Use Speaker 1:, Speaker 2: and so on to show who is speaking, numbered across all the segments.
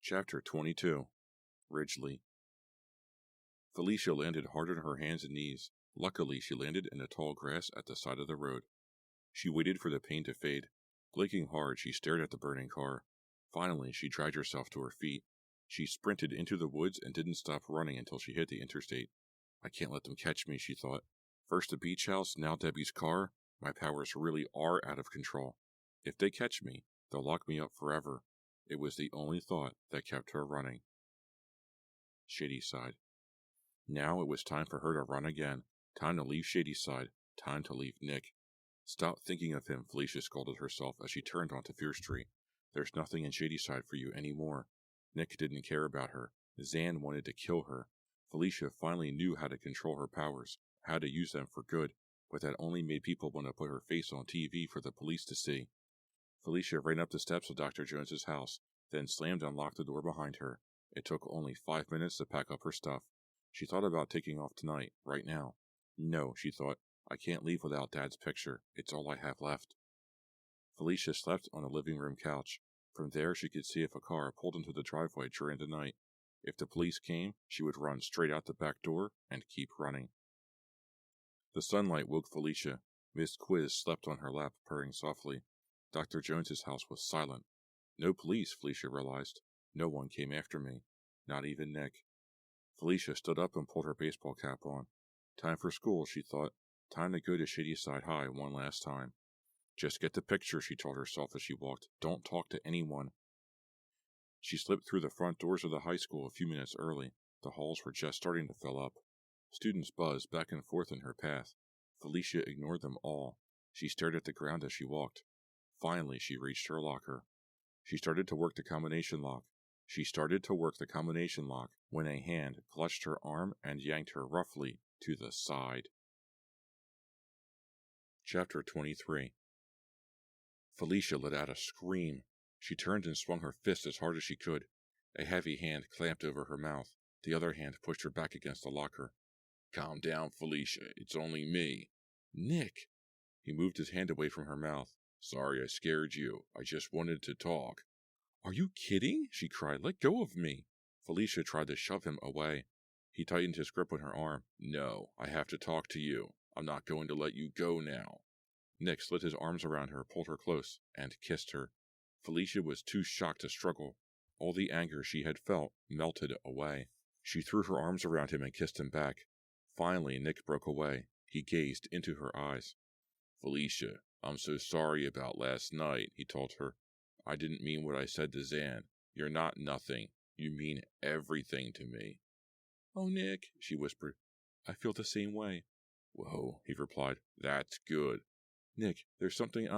Speaker 1: Chapter 22. Ridgely. Felicia landed hard on her hands and knees. Luckily, she landed in the tall grass at the side of the road. She waited for the pain to fade. Blinking hard, she stared at the burning car. Finally, she dragged herself to her feet. She sprinted into the woods and didn't stop running until she hit the interstate. I can't let them catch me, she thought. First the beach house, now Debbie's car. My powers really are out of control. If they catch me, they'll lock me up forever. It was the only thought that kept her running. Shadyside. Now it was time for her to run again. Time to leave Shadyside. Time to leave Nick. Stop thinking of him, Felicia scolded herself as she turned onto Fierce Street. There's nothing in Shadyside for you anymore. Nick didn't care about her. Zan wanted to kill her. Felicia finally knew how to control her powers, how to use them for good, but that only made people want to put her face on TV for the police to see. Felicia ran up the steps of Dr. Jones's house, then slammed and locked the door behind her. It took only 5 minutes to pack up her stuff. She thought about taking off tonight, right now. No, she thought, I can't leave without Dad's picture. It's all I have left. Felicia slept on a living room couch. From there, she could see if a car pulled into the driveway during the night. If the police came, she would run straight out the back door and keep running. The sunlight woke Felicia. Miss Quiz slept on her lap, purring softly. Dr. Jones's house was silent. No police, Felicia realized. No one came after me. Not even Nick. Felicia stood up and pulled her baseball cap on. Time for school, she thought. Time to go to Shadyside High one last time. Just get the picture, she told herself as she walked. Don't talk to anyone. She slipped through the front doors of the high school a few minutes early. The halls were just starting to fill up. Students buzzed back and forth in her path. Felicia ignored them all. She stared at the ground as she walked. Finally, she reached her locker. She started to work the combination lock. When a hand clutched her arm and yanked her roughly to the side. Chapter 23. Felicia let out a scream. She turned and swung her fist as hard as she could. A heavy hand clamped over her mouth. The other hand pushed her back against the locker. Calm down, Felicia. It's only me. Nick! He moved his hand away from her mouth. Sorry I scared you. I just wanted to talk. Are you kidding? She cried. Let go of me. Felicia tried to shove him away. He tightened his grip on her arm. No, I have to talk to you. I'm not going to let you go now. Nick slid his arms around her, pulled her close, and kissed her. Felicia was too shocked to struggle. All the anger she had felt melted away. She threw her arms around him and kissed him back. Finally, Nick broke away. He gazed into her eyes. Felicia, I'm so sorry about last night, he told her. I didn't mean what I said to Zan. You're not nothing. You mean everything to me. Oh, Nick, she whispered. I feel the same way. Whoa, he replied. That's good. Nick, there's something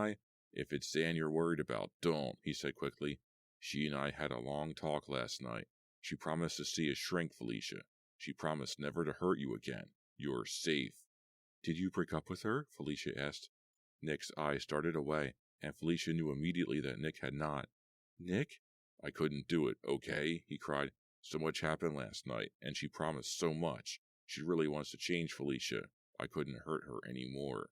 Speaker 1: If it's Zan you're worried about, don't, he said quickly. She and I had a long talk last night. She promised to see us shrink, Felicia. She promised never to hurt you again. You're safe. Did you break up with her? Felicia asked. Nick's eyes darted away, and Felicia knew immediately that Nick had not. Nick? I couldn't do it, okay? He cried. So much happened last night, and she promised so much. She really wants to change, Felicia. I couldn't hurt her anymore.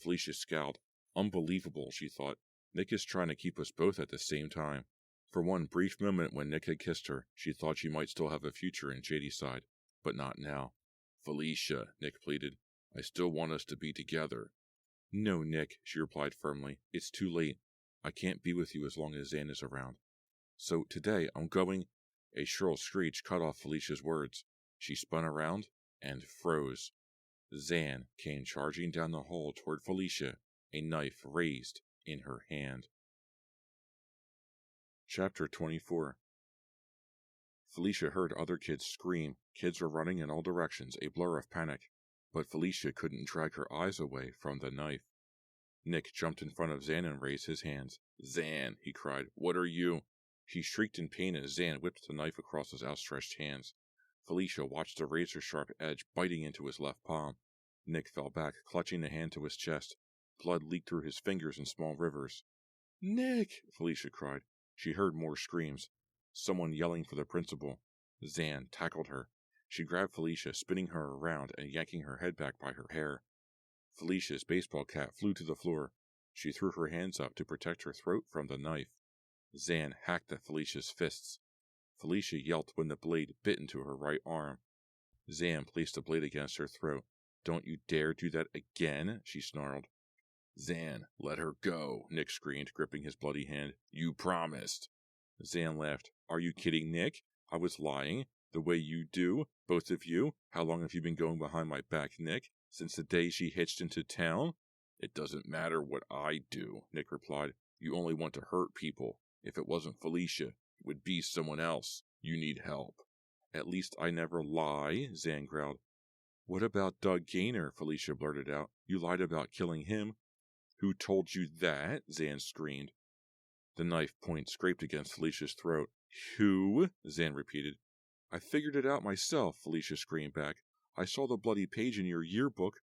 Speaker 1: Felicia scowled. Unbelievable, she thought. Nick is trying to keep us both at the same time. For one brief moment when Nick had kissed her, she thought she might still have a future in Shadyside, but not now. Felicia, Nick pleaded. I still want us to be together. No, Nick, she replied firmly. It's too late. I can't be with you as long as Zan is around. So today I'm going... A shrill screech cut off Felicia's words. She spun around and froze. Zan came charging down the hall toward Felicia, a knife raised in her hand. Chapter 24. Felicia heard other kids scream. Kids were running in all directions, a blur of panic. But Felicia couldn't drag her eyes away from the knife. Nick jumped in front of Zan and raised his hands. Zan, he cried, what are you? He shrieked in pain as Zan whipped the knife across his outstretched hands. Felicia watched the razor-sharp edge biting into his left palm. Nick fell back, clutching the hand to his chest. Blood leaked through his fingers in small rivers. Nick! Felicia cried. She heard more screams. Someone yelling for the principal. Zan tackled her. She grabbed Felicia, spinning her around and yanking her head back by her hair. Felicia's baseball cap flew to the floor. She threw her hands up to protect her throat from the knife. Zan hacked at Felicia's fists. Felicia yelped when the blade bit into her right arm. Zan placed the blade against her throat. "Don't you dare do that again," she snarled. "Zan, let her go," Nick screamed, gripping his bloody hand. "You promised." Zan laughed. "Are you kidding, Nick? I was lying. The way you do, both of you. How long have you been going behind my back, Nick? Since the day she hitched into town?" "It doesn't matter what I do," Nick replied. "You only want to hurt people. If it wasn't Felicia, it would be someone else. You need help." "At least I never lie," Zan growled. "What about Doug Gaynor?" Felicia blurted out. "You lied about killing him." "Who told you that?" Zan screamed. The knife point scraped against Felicia's throat. "Who?" Zan repeated. "I figured it out myself," Felicia screamed back. "I saw the bloody page in your yearbook."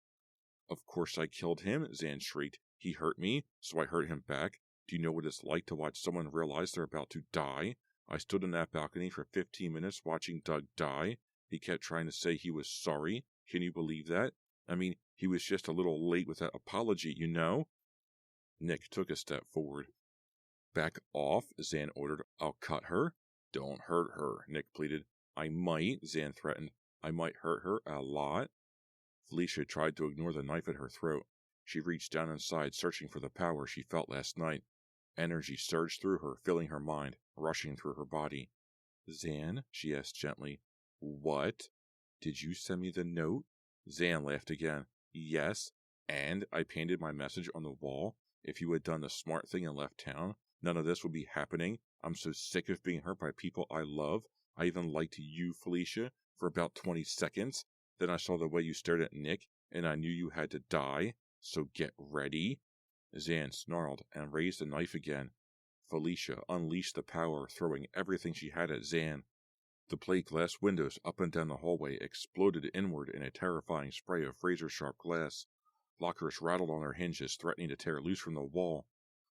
Speaker 1: "Of course I killed him," Zan shrieked. "He hurt me, so I hurt him back. Do you know what it's like to watch someone realize they're about to die? I stood on that balcony for 15 minutes watching Doug die. He kept trying to say he was sorry. Can you believe that? I mean, he was just a little late with that apology, you know?" Nick took a step forward. "Back off," Zan ordered. "I'll cut her." "Don't hurt her," Nick pleaded. "I might," Zan threatened. "I might hurt her a lot." Felicia tried to ignore the knife at her throat. She reached down inside, searching for the power she felt last night. Energy surged through her, filling her mind, rushing through her body. "Zan?" she asked gently. "What?" "Did you send me the note?" Zan laughed again. "Yes, and I painted my message on the wall. If you had done the smart thing and left town, none of this would be happening. I'm so sick of being hurt by people I love. I even liked you, Felicia, for about 20 seconds. Then I saw the way you stared at Nick, and I knew you had to die. So get ready." Zan snarled and raised the knife again. Felicia unleashed the power, throwing everything she had at Zan. The plate glass windows up and down the hallway exploded inward in a terrifying spray of razor-sharp glass. Lockers rattled on their hinges, threatening to tear loose from the wall.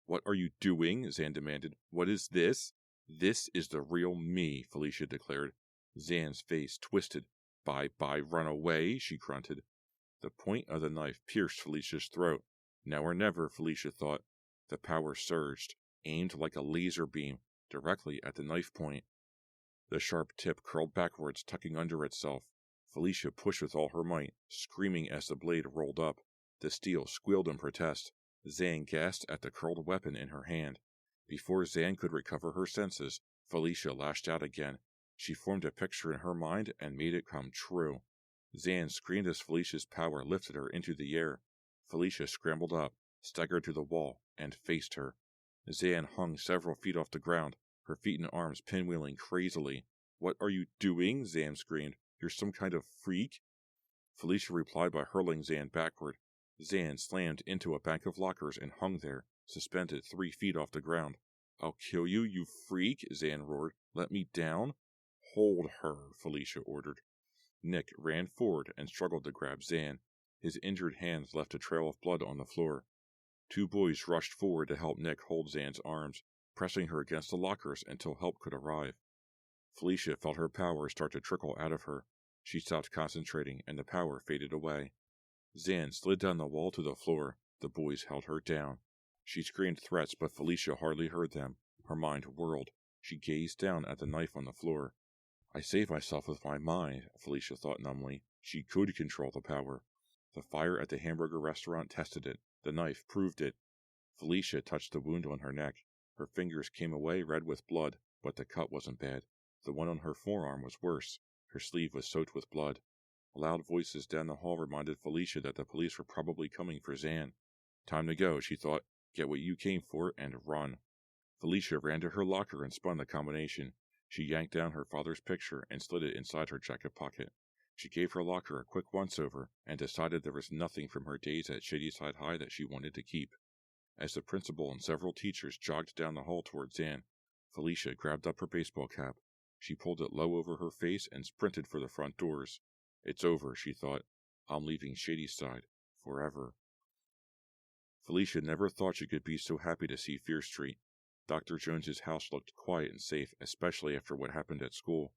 Speaker 1: "What are you doing?" Zan demanded. "What is this?" "This is the real me," Felicia declared. Zan's face twisted. Bye-bye, Runaway," she grunted. The point of the knife pierced Felicia's throat. Now or never, Felicia thought. The power surged, aimed like a laser beam, directly at the knife point. The sharp tip curled backwards, tucking under itself. Felicia pushed with all her might, screaming as the blade rolled up. The steel squealed in protest. Zan gasped at the curled weapon in her hand. Before Zan could recover her senses, Felicia lashed out again. She formed a picture in her mind and made it come true. Zan screamed as Felicia's power lifted her into the air. Felicia scrambled up, staggered to the wall, and faced her. Zan hung several feet off the ground, her feet and arms pinwheeling crazily. "What are you doing?" Zan screamed. "You're some kind of freak?" Felicia replied by hurling Zan backward. Zan slammed into a bank of lockers and hung there, suspended 3 feet off the ground. "I'll kill you, you freak!" Zan roared. "Let me down." "Hold her," Felicia ordered. Nick ran forward and struggled to grab Zan. His injured hands left a trail of blood on the floor. 2 boys rushed forward to help Nick hold Zan's arms, pressing her against the lockers until help could arrive. Felicia felt her power start to trickle out of her. She stopped concentrating, and the power faded away. Zan slid down the wall to the floor. The boys held her down. She screamed threats, but Felicia hardly heard them. Her mind whirled. She gazed down at the knife on the floor. "I saved myself with my mind," Felicia thought numbly. She could control the power. The fire at the hamburger restaurant tested it. The knife proved it. Felicia touched the wound on her neck. Her fingers came away red with blood, but the cut wasn't bad. The one on her forearm was worse. Her sleeve was soaked with blood. Loud voices down the hall reminded Felicia that the police were probably coming for Zan. Time to go, she thought. Get what you came for and run. Felicia ran to her locker and spun the combination. She yanked down her father's picture and slid it inside her jacket pocket. She gave her locker a quick once-over and decided there was nothing from her days at Shadyside High that she wanted to keep. As the principal and several teachers jogged down the hall toward Zan, Felicia grabbed up her baseball cap. She pulled it low over her face and sprinted for the front doors. It's over, she thought. I'm leaving Shadyside forever. Felicia never thought she could be so happy to see Fear Street. Dr. Jones's house looked quiet and safe, especially after what happened at school.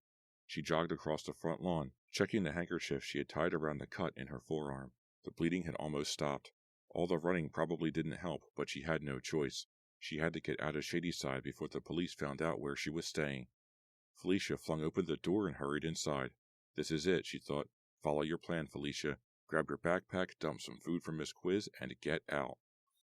Speaker 1: She jogged across the front lawn, checking the handkerchief she had tied around the cut in her forearm. The bleeding had almost stopped. All the running probably didn't help, but she had no choice. She had to get out of Shadyside before the police found out where she was staying. Felicia flung open the door and hurried inside. This is it, she thought. Follow your plan, Felicia. Grab your backpack, dump some food for Miss Quiz, and get out.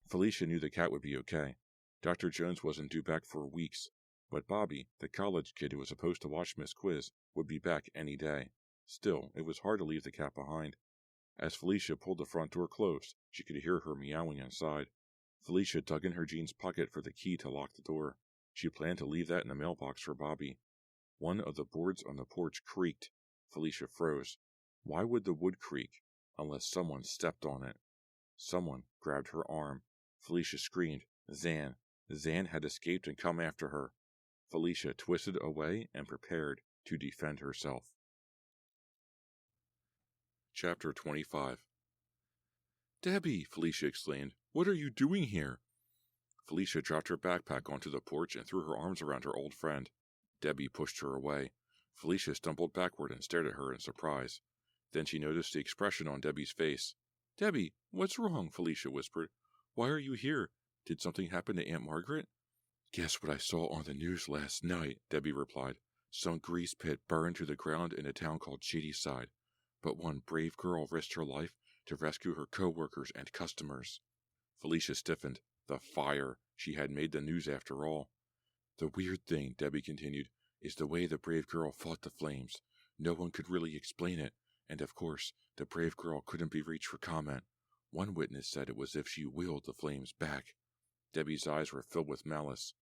Speaker 1: Felicia knew the cat would be okay. Dr. Jones wasn't due back for weeks, but Bobby, the college kid who was supposed to watch Miss Quiz, would be back any day. Still, it was hard to leave the cat behind. As Felicia pulled the front door closed, she could hear her meowing inside. Felicia dug in her jeans pocket for the key to lock the door. She planned to leave that in the mailbox for Bobby. One of the boards on the porch creaked. Felicia froze. Why would the wood creak, unless someone stepped on it? Someone grabbed her arm. Felicia screamed. Zan. Zan had escaped and come after her. Felicia twisted away and prepared to defend herself. Chapter 25. Debbie, Felicia exclaimed, what are you doing here? Felicia dropped her backpack onto the porch and threw her arms around her old friend. Debbie pushed her away. Felicia stumbled backward and stared at her in surprise. Then she noticed the expression on Debbie's face. Debbie, what's wrong? Felicia whispered. Why are you here? Did something happen to Aunt Margaret? Guess what I saw on the news last night, Debbie replied. Some grease pit burned to the ground in a town called Shadyside, but one brave girl risked her life to rescue her co-workers and customers. Felicia stiffened. The fire. She had made the news after all. The weird thing, Debbie continued, is the way the brave girl fought the flames. No one could really explain it, and of course, the brave girl couldn't be reached for comment. One witness said it was as if she willed the flames back. Debbie's eyes were filled with malice.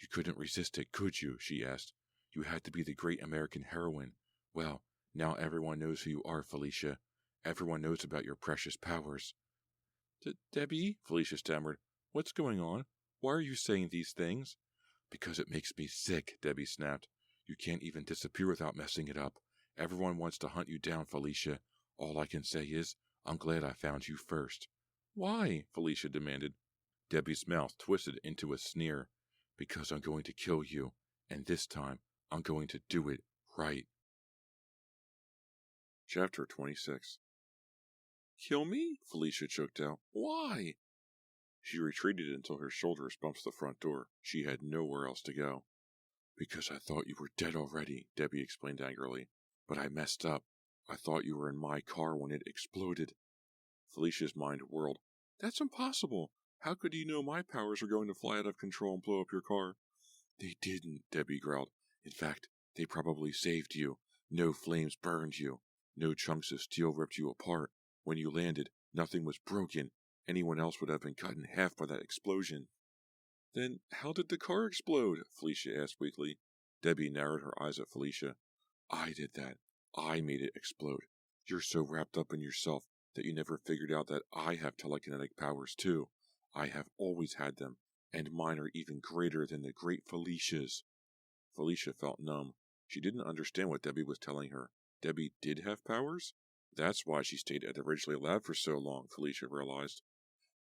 Speaker 1: You couldn't resist it, could you? She asked. You had to be the great American heroine. Well, now everyone knows who you are, Felicia. Everyone knows about your precious powers. Debbie, Felicia stammered, what's going on? Why are you saying these things? Because it makes me sick, Debbie snapped. You can't even disappear without messing it up. Everyone wants to hunt you down, Felicia. All I can say is, I'm glad I found you first. Why? Felicia demanded. Debbie's mouth twisted into a sneer. Because I'm going to kill you, and this time I'm going to do it right. Chapter 26. Kill me? Felicia choked out. Why? She retreated until her shoulders bumped the front door. She had nowhere else to go. Because I thought you were dead already, Debbie explained angrily. But I messed up. I thought you were in my car when it exploded. Felicia's mind whirled. That's impossible. How could you know my powers were going to fly out of control and blow up your car? They didn't, Debbie growled. In fact, they probably saved you. No flames burned you. No chunks of steel ripped you apart. When you landed, nothing was broken. Anyone else would have been cut in half by that explosion. Then how did the car explode? Felicia asked weakly. Debbie narrowed her eyes at Felicia. I did that. I made it explode. You're so wrapped up in yourself that you never figured out that I have telekinetic powers too. I have always had them, and mine are even greater than the great Felicia's. Felicia felt numb. She didn't understand what Debbie was telling her. Debbie did have powers? That's why she stayed at the Ridgely lab for so long, Felicia realized.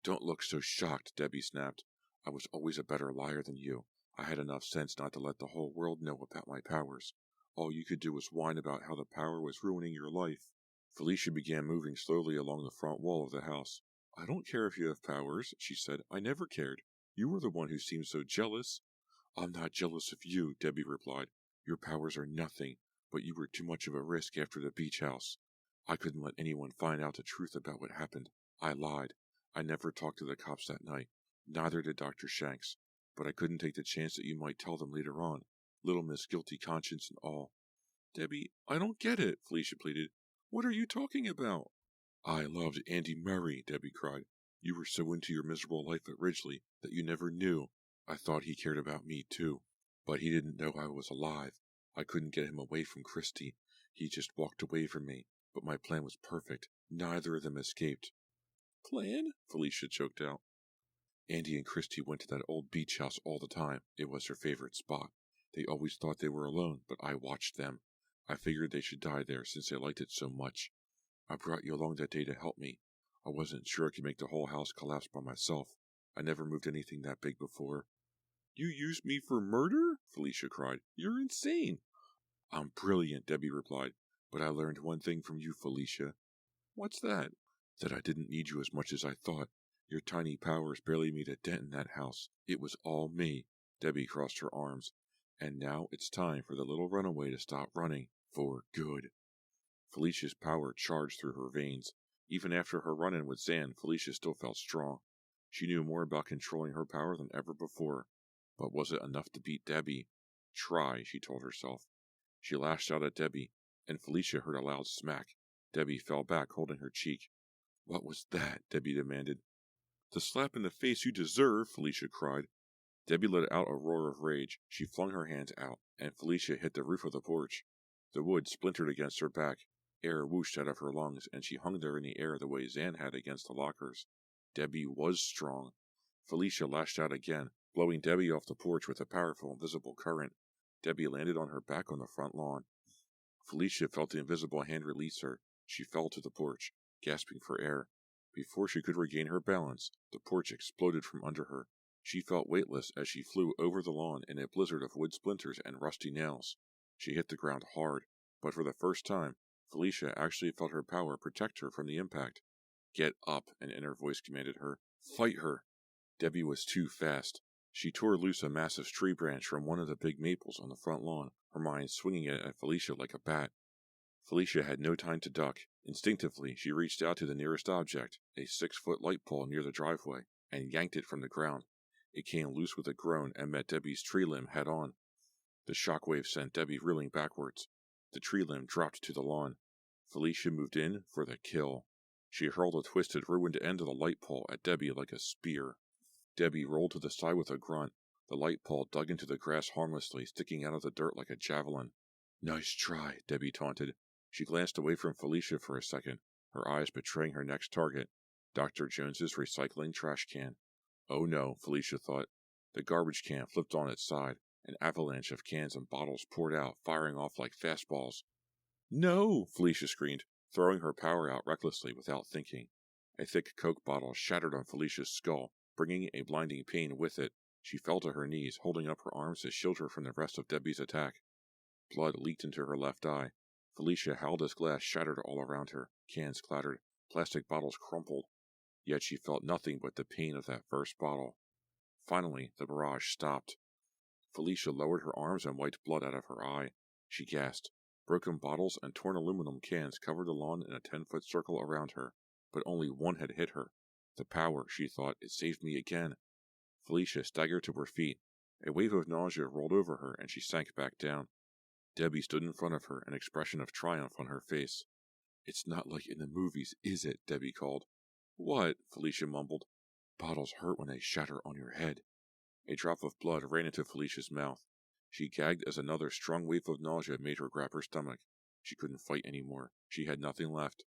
Speaker 1: Don't look so shocked, Debbie snapped. I was always a better liar than you. I had enough sense not to let the whole world know about my powers. All you could do was whine about how the power was ruining your life. Felicia began moving slowly along the front wall of the house. I don't care if you have powers, she said. I never cared. You were the one who seemed so jealous. I'm not jealous of you, Debbie replied. Your powers are nothing, but you were too much of a risk after the beach house. I couldn't let anyone find out the truth about what happened. I lied. I never talked to the cops that night. Neither did Dr. Shanks. But I couldn't take the chance that you might tell them later on. Little Miss Guilty Conscience and all. Debbie, I don't get it, Felicia pleaded. What are you talking about? I loved Andy Murray, Debbie cried. You were so into your miserable life at Ridgely that you never knew. I thought he cared about me, too. But he didn't know I was alive. I couldn't get him away from Christy. He just walked away from me. But my plan was perfect. Neither of them escaped. Plan? Felicia choked out. Andy and Christy went to that old beach house all the time. It was her favorite spot. They always thought they were alone, but I watched them. I figured they should die there since they liked it so much. I brought you along that day to help me. I wasn't sure I could make the whole house collapse by myself. I never moved anything that big before. You used me for murder? Felicia cried. You're insane. I'm brilliant, Debbie replied. But I learned one thing from you, Felicia. What's that? That I didn't need you as much as I thought. Your tiny powers barely made a dent in that house. It was all me. Debbie crossed her arms. And now it's time for the little runaway to stop running. For good. Felicia's power charged through her veins. Even after her run-in with Zan, Felicia still felt strong. She knew more about controlling her power than ever before. But was it enough to beat Debbie? Try, she told herself. She lashed out at Debbie, and Felicia heard a loud smack. Debbie fell back, holding her cheek. What was that? Debbie demanded. The slap in the face you deserve, Felicia cried. Debbie let out a roar of rage. She flung her hands out, and Felicia hit the roof of the porch. The wood splintered against her back. Air whooshed out of her lungs, and she hung there in the air the way Zan had against the lockers. Debbie was strong. Felicia lashed out again, blowing Debbie off the porch with a powerful invisible current. Debbie landed on her back on the front lawn. Felicia felt the invisible hand release her. She fell to the porch, gasping for air. Before she could regain her balance, the porch exploded from under her. She felt weightless as she flew over the lawn in a blizzard of wood splinters and rusty nails. She hit the ground hard, but for the first time, Felicia actually felt her power protect her from the impact. Get up, an inner voice commanded her. Fight her! Debbie was too fast. She tore loose a massive tree branch from one of the big maples on the front lawn, her mind swinging it at Felicia like a bat. Felicia had no time to duck. Instinctively, she reached out to the nearest object, a 6-foot light pole near the driveway, and yanked it from the ground. It came loose with a groan and met Debbie's tree limb head-on. The shockwave sent Debbie reeling backwards. The tree limb dropped to the lawn. Felicia moved in for the kill. She hurled a twisted, ruined end of the light pole at Debbie like a spear. Debbie rolled to the side with a grunt. The light pole dug into the grass harmlessly, sticking out of the dirt like a javelin. Nice try, Debbie taunted. She glanced away from Felicia for a second, her eyes betraying her next target, Dr. Jones's recycling trash can. Oh no, Felicia thought. The garbage can flipped on its side. An avalanche of cans and bottles poured out, firing off like fastballs. No, Felicia screamed, throwing her power out recklessly without thinking. A thick Coke bottle shattered on Felicia's skull, bringing a blinding pain with it. She fell to her knees, holding up her arms to shield her from the rest of Debbie's attack. Blood leaked into her left eye. Felicia howled as glass shattered all around her. Cans clattered. Plastic bottles crumpled. Yet she felt nothing but the pain of that first bottle. Finally, the barrage stopped. Felicia lowered her arms and wiped blood out of her eye. She gasped. Broken bottles and torn aluminum cans covered the lawn in a 10-foot circle around her, but only one had hit her. The power, she thought, it saved me again. Felicia staggered to her feet. A wave of nausea rolled over her, and she sank back down. Debbie stood in front of her, an expression of triumph on her face. It's not like in the movies, is it? Debbie called. What? Felicia mumbled. Bottles hurt when they shatter on your head. A drop of blood ran into Felicia's mouth. She gagged as another strong wave of nausea made her grab her stomach. She couldn't fight anymore. She had nothing left.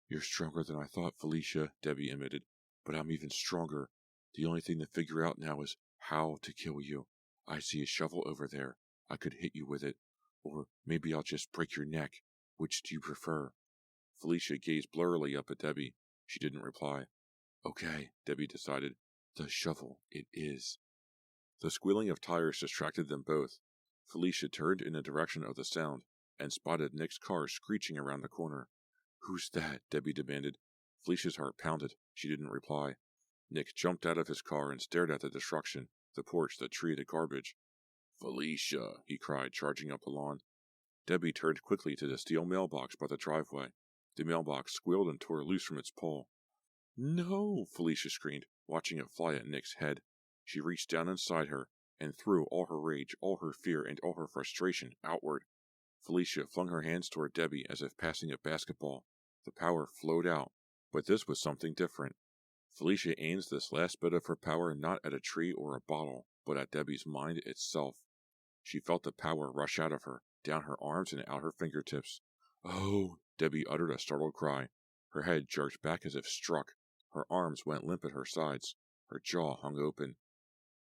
Speaker 1: You're stronger than I thought, Felicia, Debbie admitted. But I'm even stronger. The only thing to figure out now is how to kill you. I see a shovel over there. I could hit you with it. Or maybe I'll just break your neck. Which do you prefer? Felicia gazed blurrily up at Debbie. She didn't reply. Okay, Debbie decided. The shovel it is. The squealing of tires distracted them both. Felicia turned in the direction of the sound and spotted Nick's car screeching around the corner. Who's that? Debbie demanded. Felicia's heart pounded. She didn't reply. Nick jumped out of his car and stared at the destruction, the porch, the tree, the garbage. Felicia, he cried, charging up the lawn. Debbie turned quickly to the steel mailbox by the driveway. The mailbox squealed and tore loose from its pole. No, Felicia screamed, watching it fly at Nick's head. She reached down inside her and threw all her rage, all her fear, and all her frustration outward. Felicia flung her hands toward Debbie as if passing a basketball. The power flowed out, but this was something different. Felicia aimed this last bit of her power not at a tree or a bottle, but at Debbie's mind itself. She felt the power rush out of her, down her arms and out her fingertips. Oh! Debbie uttered a startled cry. Her head jerked back as if struck. Her arms went limp at her sides. Her jaw hung open.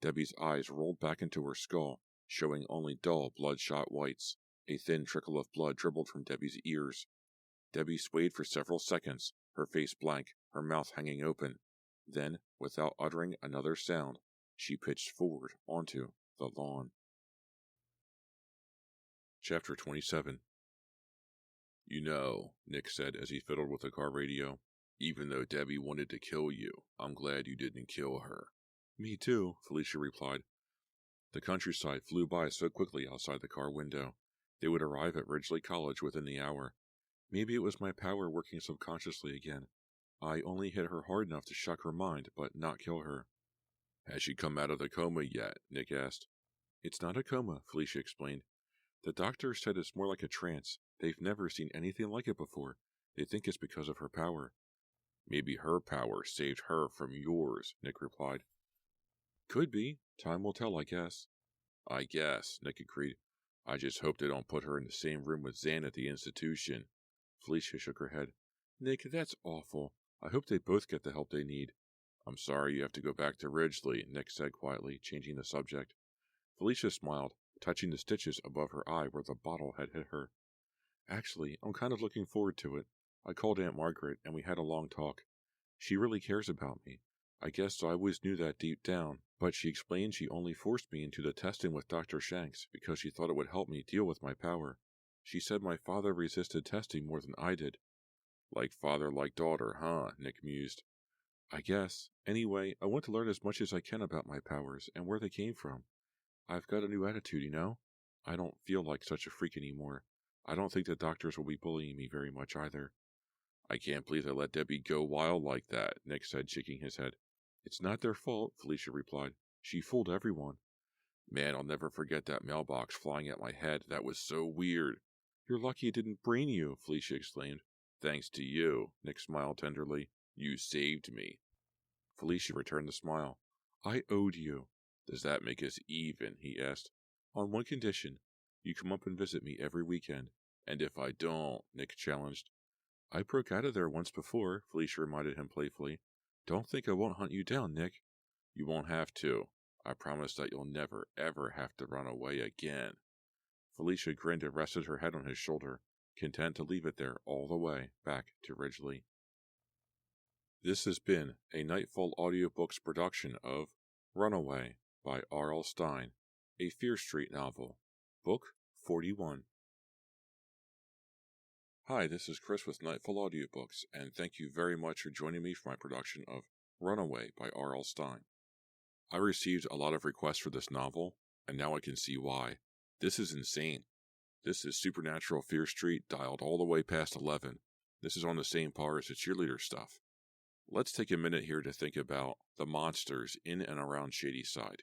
Speaker 1: Debbie's eyes rolled back into her skull, showing only dull, bloodshot whites. A thin trickle of blood dribbled from Debbie's ears. Debbie swayed for several seconds, her face blank, her mouth hanging open. Then, without uttering another sound, she pitched forward onto the lawn. Chapter 27. You know, Nick said as he fiddled with the car radio, Even though Debbie wanted to kill you, I'm glad you didn't kill her. Me too, Felicia replied. The countryside flew by so quickly outside the car window. They would arrive at Ridgely College within the hour. Maybe it was my power working subconsciously again. I only hit her hard enough to shock her mind, but not kill her. Has she come out of the coma yet? Nick asked. It's not a coma, Felicia explained. The doctor said it's more like a trance. They've never seen anything like it before. They think it's because of her power. Maybe her power saved her from yours, Nick replied. Could be. Time will tell, I guess. I guess, Nick agreed. I just hope they don't put her in the same room with Zan at the institution. Felicia shook her head. Nick, that's awful. I hope they both get the help they need. I'm sorry you have to go back to Ridgely, Nick said quietly, changing the subject. Felicia smiled, touching the stitches above her eye where the bottle had hit her. Actually, I'm kind of looking forward to it. I called Aunt Margaret, and we had a long talk. She really cares about me. I guess I always knew that deep down, but she explained she only forced me into the testing with Dr. Shanks because she thought it would help me deal with my power. She said my father resisted testing more than I did. Like father, like daughter, huh? Nick mused. I guess. Anyway, I want to learn as much as I can about my powers and where they came from. I've got a new attitude, you know? I don't feel like such a freak anymore. I don't think the doctors will be bullying me very much either. I can't believe they let Debbie go wild like that, Nick said, shaking his head. It's not their fault, Felicia replied. She fooled everyone. Man, I'll never forget that mailbox flying at my head. That was so weird. You're lucky it didn't brain you, Felicia exclaimed. Thanks to you, Nick smiled tenderly. You saved me. Felicia returned the smile. I owed you. Does that make us even? He asked. On one condition. You come up and visit me every weekend. And if I don't, Nick challenged. I broke out of there once before, Felicia reminded him playfully. Don't think I won't hunt you down, Nick. You won't have to. I promise that you'll never, ever have to run away again. Felicia grinned and rested her head on his shoulder, content to leave it there all the way back to Ridgely. This has been a Nightfall Audiobooks production of Runaway by R.L. Stine, a Fear Street novel, Book 41. Hi, this is Chris with Nightfall Audiobooks, and thank you very much for joining me for my production of Runaway by R.L. Stine. I received a lot of requests for this novel, and now I can see why. This is insane. This is Supernatural Fear Street dialed all the way past 11. This is on the same par as the cheerleader stuff. Let's take a minute here to think about the monsters in and around Shadyside.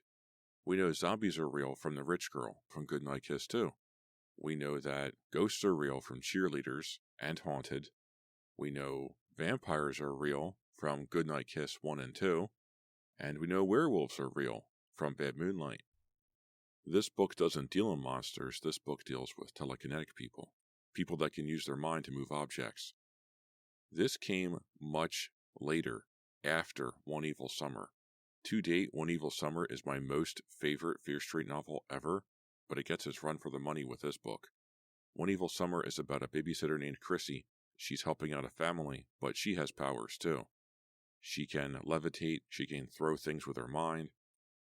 Speaker 1: We know zombies are real from the rich girl from Goodnight Kiss 2. We know that ghosts are real from Cheerleaders and Haunted. We know vampires are real from Goodnight Kiss 1 and 2. And we know werewolves are real from Bad Moonlight. This book doesn't deal in monsters. This book deals with telekinetic people. People that can use their mind to move objects. This came much later, after One Evil Summer. To date, One Evil Summer is my most favorite Fear Street novel ever, but it gets its run for the money with this book. One Evil Summer is about a babysitter named Chrissy. She's helping out a family, but she has powers too. She can levitate, she can throw things with her mind.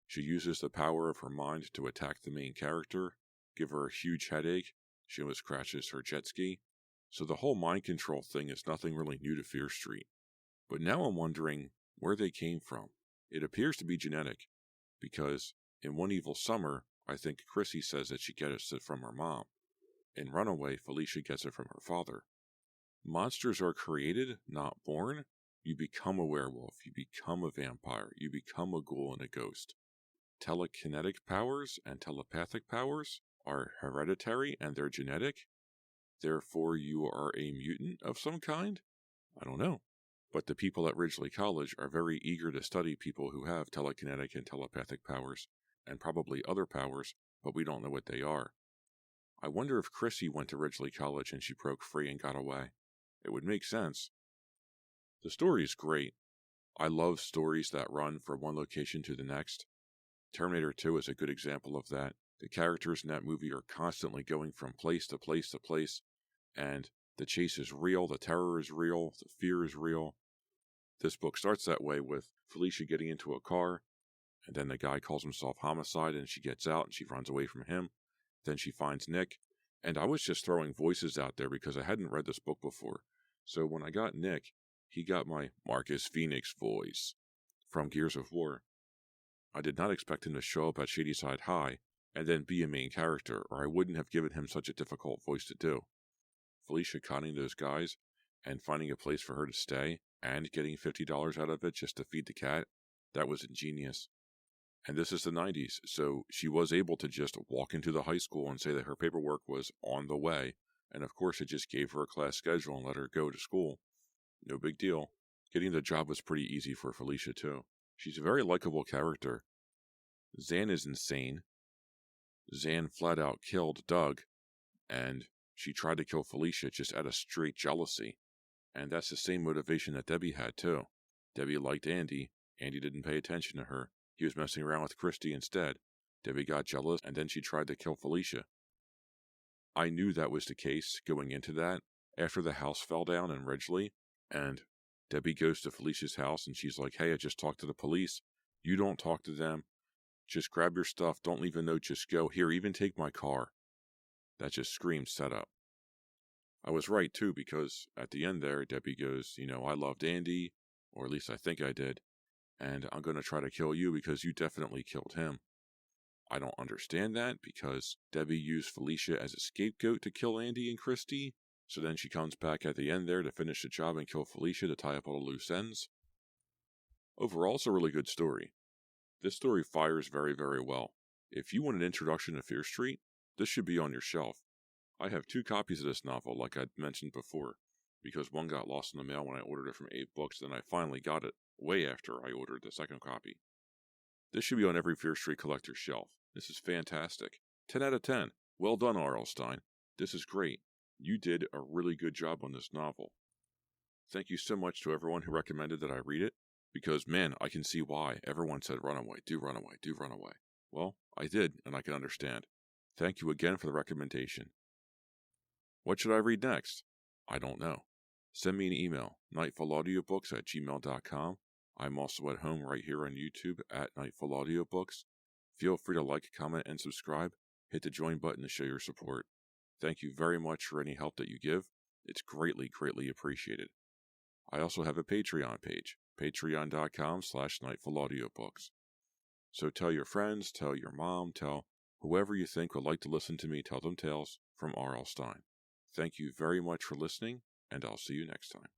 Speaker 1: She uses the power of her mind to attack the main character, give her a huge headache. She almost crashes her jet ski. So the whole mind control thing is nothing really new to Fear Street. But now I'm wondering where they came from. It appears to be genetic, because in One Evil Summer, I think Chrissy says that she gets it from her mom. In Runaway, Felicia gets it from her father. Monsters are created, not born. You become a werewolf, you become a vampire, you become a ghoul and a ghost. Telekinetic powers and telepathic powers are hereditary and they're genetic. Therefore, you are a mutant of some kind? I don't know. But the people at Ridgely College are very eager to study people who have telekinetic and telepathic powers, and probably other powers, but we don't know what they are. I wonder if Chrissy went to Ridgely College and she broke free and got away. It would make sense. The story is great. I love stories that run from one location to the next. Terminator 2 is a good example of that. The characters in that movie are constantly going from place to place to place, and the chase is real, the terror is real, the fear is real. This book starts that way with Felicia getting into a car, and then the guy calls himself Homicide, and she gets out and she runs away from him. Then she finds Nick, and I was just throwing voices out there because I hadn't read this book before. So when I got Nick, He got my Marcus Phoenix voice from Gears of War. I did not expect him to show up at Shadyside High and then be a main character, or I wouldn't have given him such a difficult voice to do. Felicia conning those guys and finding a place for her to stay and getting $50 out of it just to feed the cat, that was ingenious. And this is the 90s, so she was able to just walk into the high school and say that her paperwork was on the way, and of course it just gave her a class schedule and let her go to school. No big deal. Getting the job was pretty easy for Felicia too. She's a very likable character. Zan is insane. Zan flat out killed Doug, and she tried to kill Felicia just out of straight jealousy. And that's the same motivation that Debbie had too. Debbie liked Andy. Andy didn't pay attention to her. He was messing around with Christy instead. Debbie got jealous, and then she tried to kill Felicia. I knew that was the case going into that. After the house fell down in Ridgely, and Debbie goes to Felicia's house, and she's like, hey, I just talked to the police. You don't talk to them. Just grab your stuff. Don't leave a note. Just go. Here, even take my car. That just screams setup. I was right, too, because at the end there, Debbie goes, I loved Andy, or at least I think I did, and I'm going to try to kill you because you definitely killed him. I don't understand that because Debbie used Felicia as a scapegoat to kill Andy and Christy, so then she comes back at the end there to finish the job and kill Felicia to tie up all the loose ends. Overall, it's a really good story. This story fires very, very well. If you want an introduction to Fear Street, this should be on your shelf. I have 2 copies of this novel, like I mentioned before, because one got lost in the mail when I ordered it from 8 Books, then I finally got it way after I ordered the second copy. This should be on every Fear Street collector's shelf. This is fantastic. 10 out of 10. Well done, R.L. Stine. This is great. You did a really good job on this novel. Thank you so much to everyone who recommended that I read it, because, man, I can see why. Everyone said Runaway, do Runaway, do Runaway. Well, I did, and I can understand. Thank you again for the recommendation. What should I read next? I don't know. Send me an email, nightfallaudiobooks@gmail.com. I'm also at home right here on YouTube at Nightfall Audiobooks. Feel free to like, comment, and subscribe. Hit the join button to show your support. Thank you very much for any help that you give. It's greatly, greatly appreciated. I also have a Patreon page, patreon.com/nightfallaudiobooks. So tell your friends, tell your mom, tell whoever you think would like to listen to me tell them tales from R.L. Stine. Thank you very much for listening, and I'll see you next time.